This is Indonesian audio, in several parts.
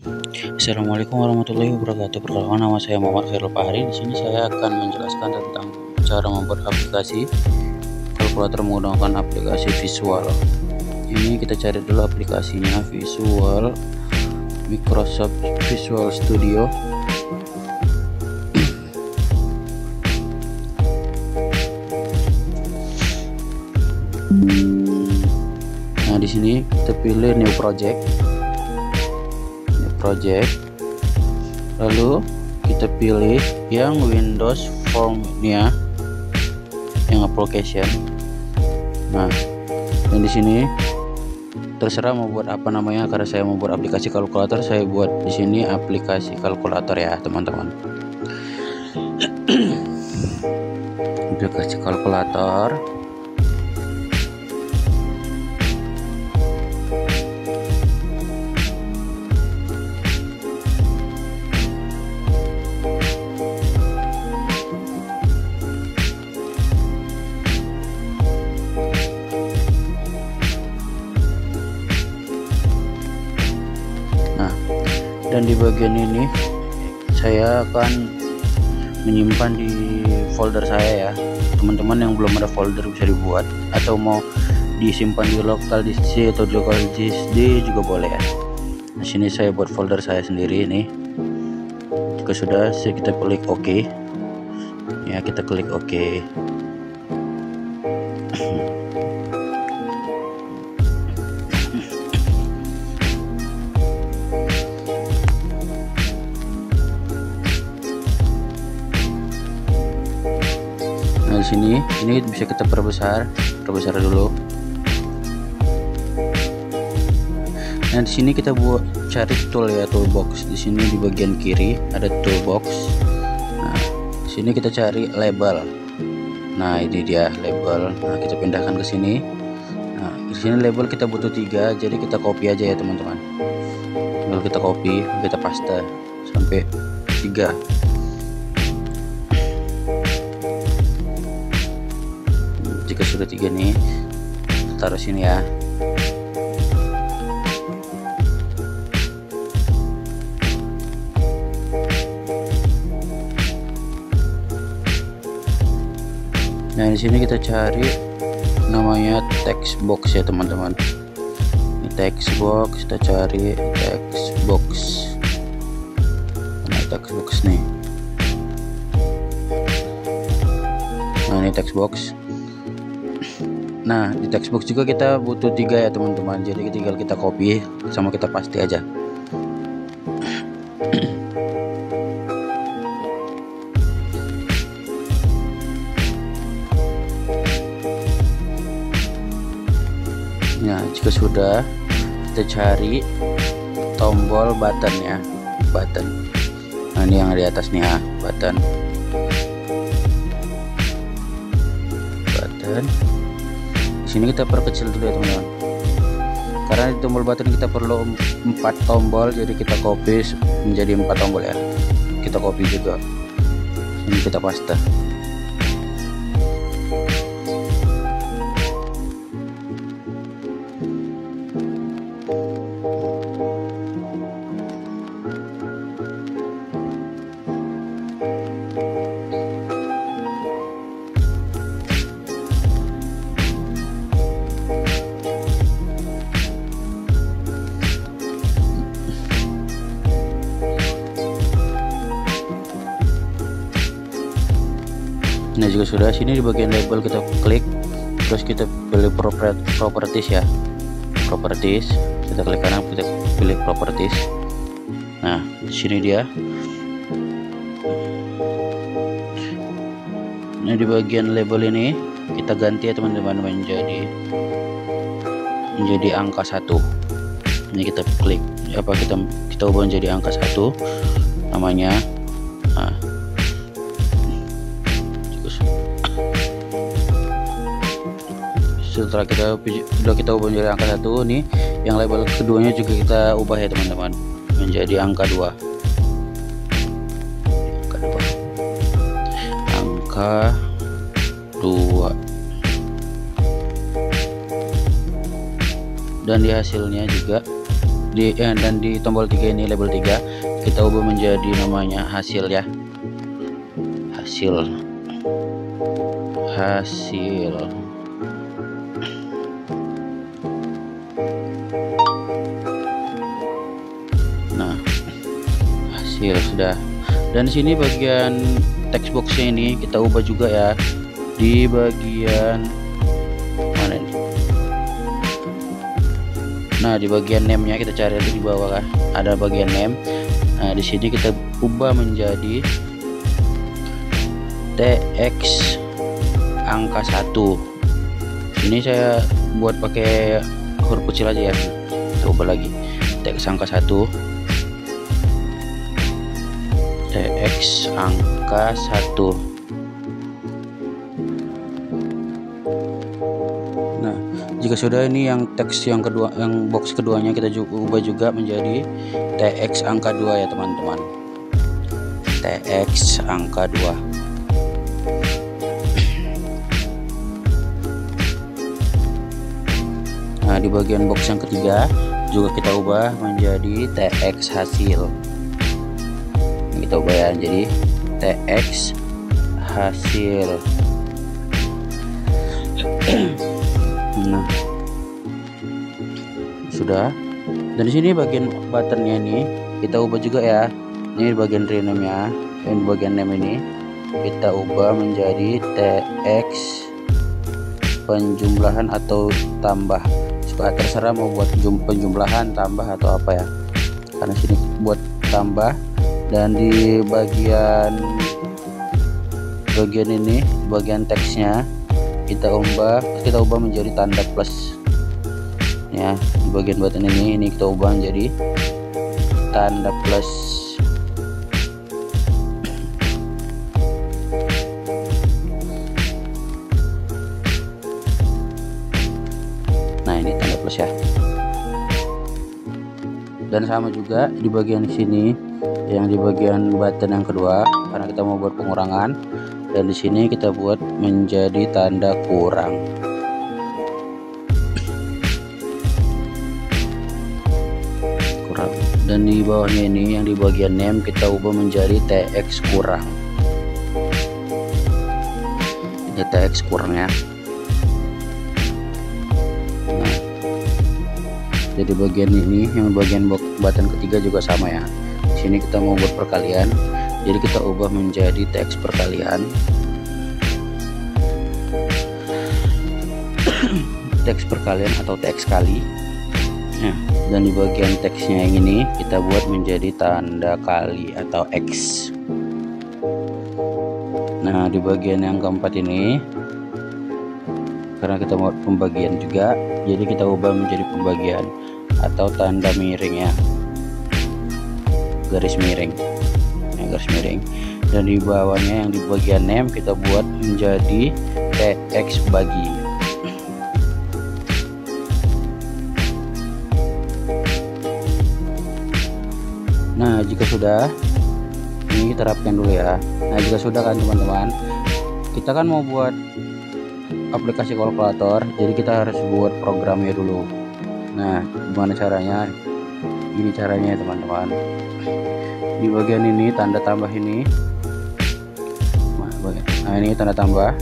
Assalamualaikum warahmatullahi wabarakatuh. Perkenalkan, nama saya Muhammad Khairul Fahri. Di sini saya akan menjelaskan tentang cara membuat aplikasi kalkulator menggunakan aplikasi visual. Ini kita cari dulu aplikasinya, Visual Microsoft Visual Studio. Nah, di sini kita pilih New Project, lalu kita pilih yang Windows Form-nya, yang application. Nah, dan di sini terserah mau buat apa namanya. Karena saya mau buat aplikasi kalkulator, saya buat di sini aplikasi kalkulator ya teman-teman. Aplikasi kalkulator. Dan di bagian ini saya akan menyimpan di folder saya ya. Teman-teman yang belum ada folder bisa dibuat, atau mau disimpan di local disk C atau di local disk D juga boleh ya. Di sini saya buat folder saya sendiri nih. Jika sudah, kita klik OK ya, kita klik OK. Nah, di sini ini bisa kita perbesar dulu. Nah, di sini kita buat cari tool ya, toolbox. Di sini di bagian kiri ada toolbox. Nah, di sini kita cari label. Nah, ini dia label. Nah, kita pindahkan ke sini. Nah, di sini label kita butuh 3, jadi kita copy aja ya teman-teman. Lalu kita copy, kita paste sampai 3. Jika sudah 3 nih, taruh sini ya. Nah, di sini kita cari namanya text box ya teman-teman. Ini text box, kita cari text box. Nah, text box nih. Nah, ini text box. Nah, di text box juga kita butuh 3 ya teman-teman. Jadi tinggal kita copy sama kita paste aja. Nah, jika sudah, kita cari tombol button ya, button. Nah, ini yang di atas nih ya, button. Di sini kita perkecil dulu ya teman-teman. Karena di tombol button kita perlu 4 tombol, jadi kita copy menjadi 4 tombol ya. Kita copy juga. Ini kita paste. Nah, juga sudah, sini di bagian label kita klik, terus kita pilih properties ya, properties. Kita klik kanan, kita pilih properties. Nah, di sini dia. Nah, di bagian label ini kita ganti ya teman-teman, menjadi angka 1. Ini kita klik apa, kita ubah menjadi angka 1 namanya. Nah, setelah kita ubah menjadi angka 1 nih, yang label keduanya juga kita ubah ya teman-teman, menjadi angka 2. Angka 2. Dan di hasilnya juga dan di tombol 3 ini label 3 kita ubah menjadi namanya hasil ya, hasil. Nah, hasil sudah. Dan di sini bagian text boxnya ini kita ubah juga ya, di bagian mana ini? Nah, di bagian name-nya kita cari di bawah kan, ada bagian name. Nah, di sini kita ubah menjadi TX angka 1. Ini saya buat pakai huruf kecil aja ya. Coba lagi. TX angka 1. TX angka 1. Nah, jika sudah, ini yang teks yang kedua, yang box keduanya kita ubah juga menjadi TX angka 2 ya teman-teman. TX angka 2. Nah, di bagian box yang ketiga juga kita ubah menjadi TX hasil. Ini kita ubah ya, jadi TX hasil. Nah, sudah. Dan di sini bagian buttonnya ini kita ubah juga ya. Ini bagian rename nya, dan bagian name ini kita ubah menjadi TX penjumlahan atau tambah. Terserah mau buat penjumlahan, tambah atau apa ya, karena sini buat tambah. Dan di bagian ini, bagian teksnya kita ubah menjadi tanda plus ya. Di bagian button ini kita ubah menjadi tanda plus. Nah, ini tanda plus ya. Dan sama juga di bagian sini, yang di bagian button yang kedua, karena kita mau buat pengurangan, dan di sini kita buat menjadi tanda kurang. Dan di bawahnya ini, yang di bagian name, kita ubah menjadi TX kurang. Ini TX kurangnya. Jadi bagian ini, yang bagian button ketiga juga sama ya. Di sini kita mau buat perkalian, jadi kita ubah menjadi teks perkalian. Teks perkalian atau teks kali. Nah, dan di bagian teksnya yang ini kita buat menjadi tanda kali atau X. Nah, di bagian yang keempat ini, karena kita mau pembagian juga, jadi kita ubah menjadi pembagian atau tanda miring ya, garis miring ya, garis miring. Dan di bawahnya yang di bagian name kita buat menjadi TX bagi. Nah, jika sudah, ini terapkan dulu ya. Nah, jika sudah kan teman-teman, kita kan mau buat aplikasi kalkulator, jadi kita harus buat programnya dulu. Nah, gimana caranya? Ini caranya ya teman-teman. Di bagian ini tanda tambah ini, nah ini tanda tambah,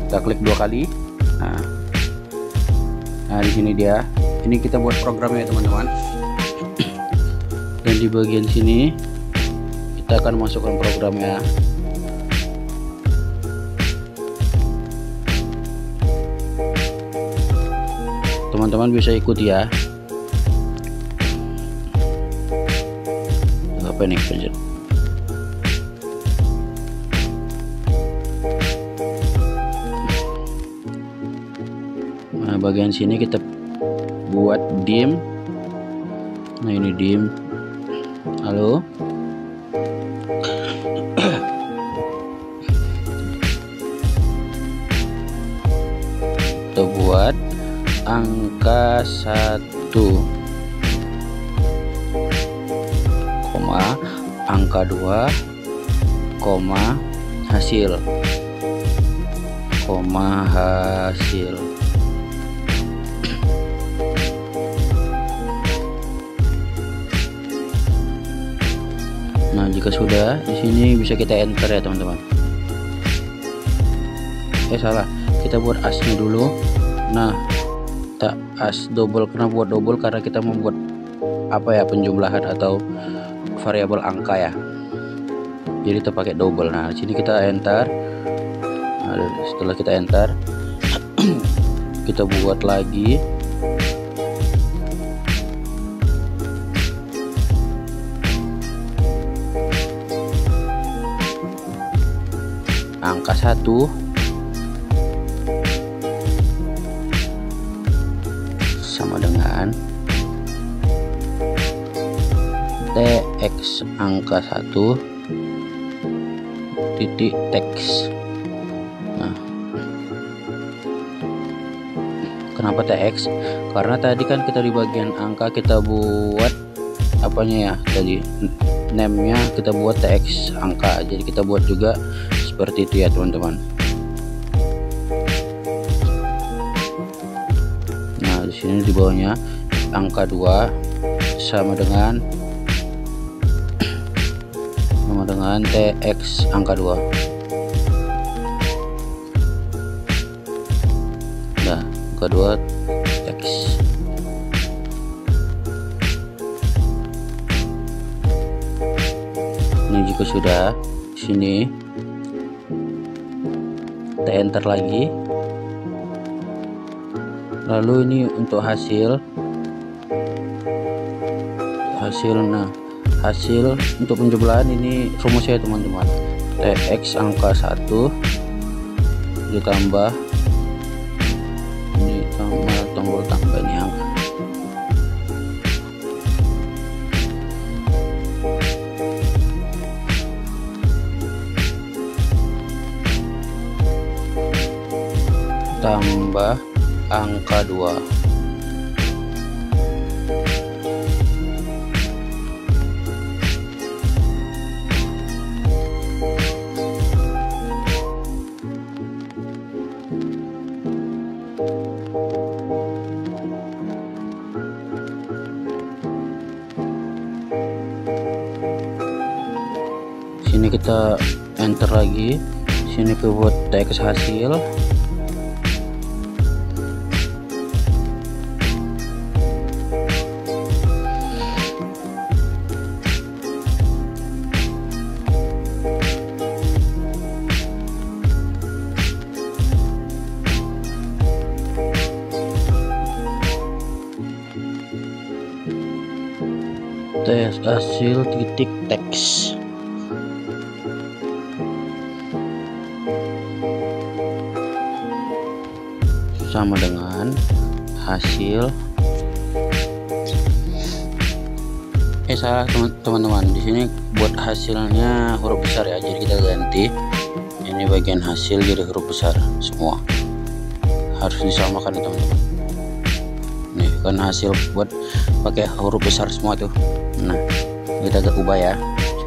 kita klik 2 kali. Nah, di sini dia. Ini kita buat programnya ya teman-teman. Dan di bagian sini kita akan masukkan programnya. Teman-teman bisa ikuti ya. Apa nih pencet? Nah, bagian sini kita buat dim. Nah, ini dim. Halo. Kita buat angka 1, koma angka 2, koma hasil, koma hasil. Nah, jika sudah, di sini bisa kita enter ya teman-teman. Salah, kita buat asnya dulu. Nah, kita as double. Kenapa buat double? Karena kita membuat penjumlahan atau variabel angka ya. Jadi kita pakai double. Nah, di sini kita enter. Nah, setelah kita enter, kita buat lagi. Angka 1 sama dengan tx angka 1 titik teks. Nah, kenapa tx? Karena tadi kan kita di bagian angka kita buat apanya ya, tadi name-nya kita buat tx angka, jadi kita buat juga seperti itu ya teman-teman. Nah, di sini di bawahnya angka 2 sama dengan tx angka 2. Nah, angka 2 tx. Ini jika sudah, sini kita enter lagi. Lalu ini untuk hasil. Nah, hasil untuk penjumlahan ini rumusnya teman-teman. tx angka 1 ditambah tombol tambah ini angka. Tambah angka 2. Sini kita enter lagi. Sini kita buat teks hasil. Tes hasil titik teks sama dengan hasil. Salah teman-teman, di sini buat hasilnya huruf besar ya, jadi kita ganti ini bagian hasil jadi huruf besar semua. Harus disamakan ya teman-teman. Nih kan hasil buat pakai huruf besar semua tuh. Nah, kita ubah ya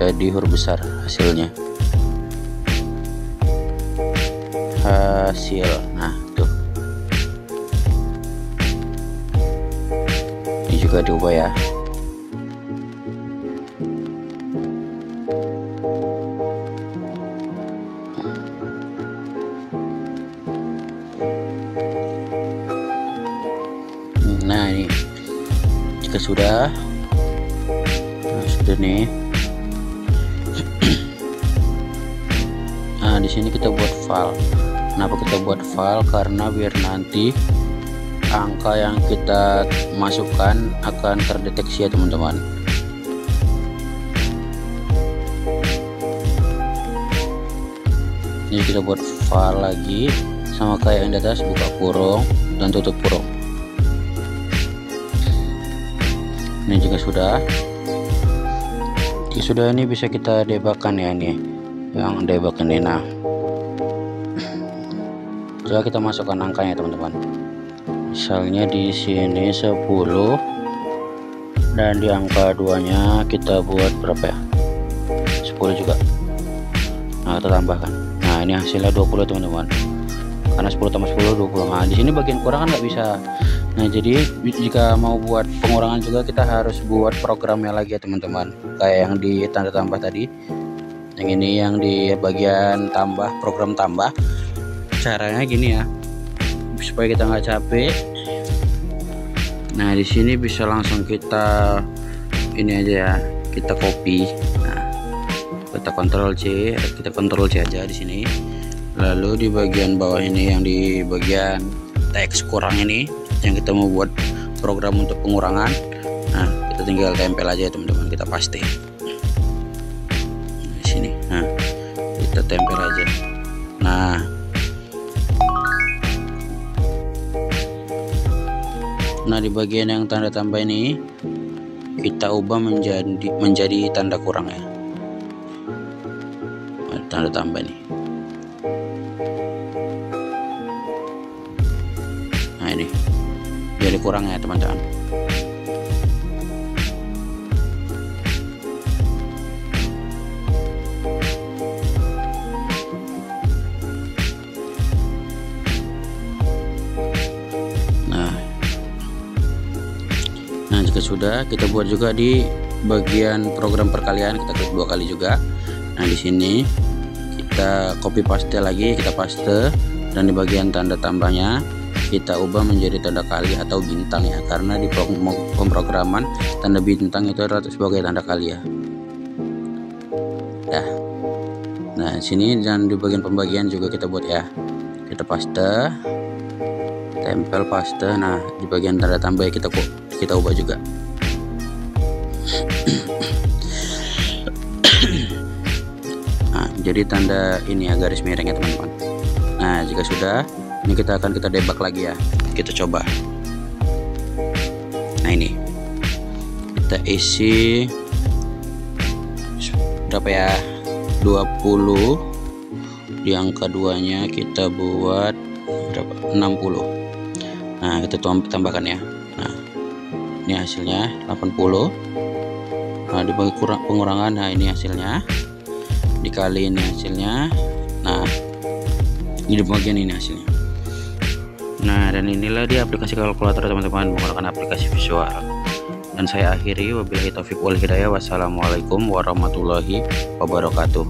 jadi huruf besar hasilnya. Hasil. Nah, tuh. Ini juga diubah ya. Nah, ini jika sudah, sudah nih. Nah, di sini kita buat file. Kenapa kita buat file? Karena biar nanti angka yang kita masukkan akan terdeteksi ya teman-teman. Ini kita buat file lagi, sama kayak yang di atas, buka kurung dan tutup kurung. Ini juga sudah. Ini bisa kita debugkan ya, ini yang debug ini. Nah, coba kita masukkan angkanya teman-teman. Misalnya di sini 10 dan di angka 2-nya kita buat berapa ya? 10 juga. Nah, kita tambahkan. Nah, ini hasilnya 20 teman-teman. karena 10 tambah 10 20. Nah di sini bagian kurang kan nggak bisa. Nah jadi jika mau buat pengurangan juga kita harus buat programnya lagi ya teman-teman, kayak yang di tanda tambah tadi. Yang ini yang di bagian tambah, program tambah. Caranya gini ya, supaya kita nggak capek. Nah di sini bisa langsung kita ini aja ya, kita copy. Nah, kita Ctrl C aja di sini. Lalu di bagian bawah ini yang di bagian teks kurang ini yang kita mau buat program untuk pengurangan. Nah kita tinggal tempel aja ya teman-teman, kita paste di sini. Nah kita tempel aja. Nah di bagian yang tanda tambah ini kita ubah menjadi tanda kurang ya, tanda tambah nih. Nah ini jadi kurang ya teman-teman. Nah jika sudah, kita buat juga di bagian program perkalian, kita klik 2 kali juga. Nah di sini kita copy paste lagi, kita paste, dan di bagian tanda tambahnya kita ubah menjadi tanda kali atau bintang ya, karena di pemrograman tanda bintang itu adalah sebagai tanda kali ya. Nah sini dan di bagian pembagian juga kita buat ya, kita paste, tempel paste. Nah di bagian tanda tambah kita ubah juga. Nah jadi tanda ini ya, garis miring ya teman-teman. Nah jika sudah, ini kita debug lagi ya, kita coba. Nah ini kita isi berapa ya, 20, di angka 2 nya kita buat berapa, 60. Nah kita tambahkan ya. Nah ini hasilnya 80. Nah dibagi pengurangan, nah ini hasilnya, dikali ini hasilnya. Nah ini di bagian ini hasilnya. Nah dan inilah dia aplikasi kalkulator teman-teman, menggunakan aplikasi visual. Dan saya akhiri, wabillahi taufiq wal hidayah, wassalamualaikum warahmatullahi wabarakatuh.